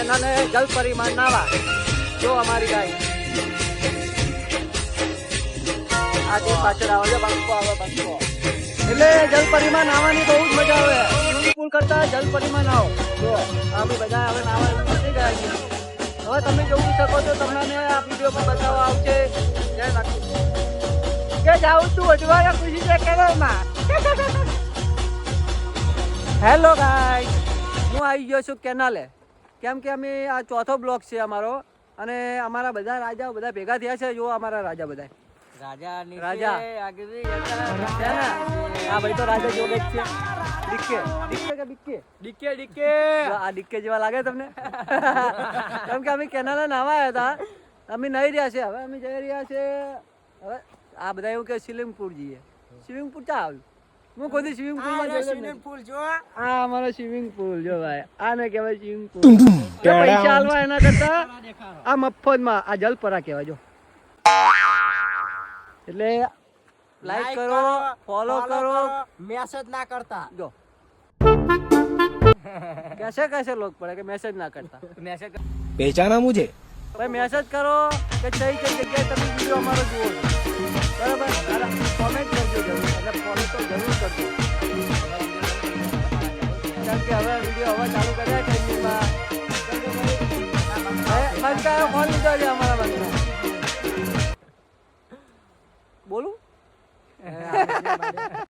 કેનાલે જલ પરિમાણ નાવા જો અમારી ગાય આજે પાછળ આવે છે બંકો આવે બંકો એટલે જલ પરિમાણ નાવાની બહુ જ મજા આવે સ્વિમિંગ પુલ કરતા જલ પરિમાણ આવો જો અમે બધા હવે નાવા પતી ગયા છીએ હવે તમે જોઈ શકો છો તમને આ વિડીયોમાં બતાવવા આવશે જય નાખું કે જાઉં તું અજવાળા ખુશી છે કેરળમાં હેલો ગાઈસ હું આવી ગયો છું કેનાલે કેમ કે અમે આ ચોથો બ્લોક છે અમારો અને અમારા બધા રાજાઓ બધા ભેગા થયા છે જો અમારા રાજા બધા રાજા આ ભાઈ તો રાજા જોડે જ છે ડીકે કે ડીકે આ ડીકે જેવા લાગે તમને કેમ કે અમે કેનાલે નાવા આવ્યા હતા અમે નહીં રહ્યા છે હવે અમે જઈ રહ્યા છે હવે આ બધા એવું કે સ્વિમિંગ પુલ જઈએ સ્વિમિંગ પુલ ક્યાં આવ્યું હું કોઈ સ્વિમિંગ પુલમાં સ્વિમિંગ પુલ જો આ અમારો સ્વિમિંગ પુલ જો ભાઈ આને કહેવાય સ્વિમિંગ પુલ પૈસા હાલવા એના કરતા આ મફતમાં આ જલપરા કહેવાય જો એટલે લાઈક કરો ફોલો કરો मैसेज ना करता જો कैसे लोग पड़े કે મેસેજ ના કરતા पहचाना मुझे ભાઈ મેસેજ કરો કે કઈ જગ્યાએ તમે વિડીયો અમારો જુઓ છો બરાબર કોમેન્ટ કરજો જરૂર અને ફોલો તો જરૂર કરજો કેમ કે હવે વિડીયો હવે ચાલુ કર્યા છે યુટ્યુબમાં બંકાયો ફોન લીધો છે અમારા બંકા બોલું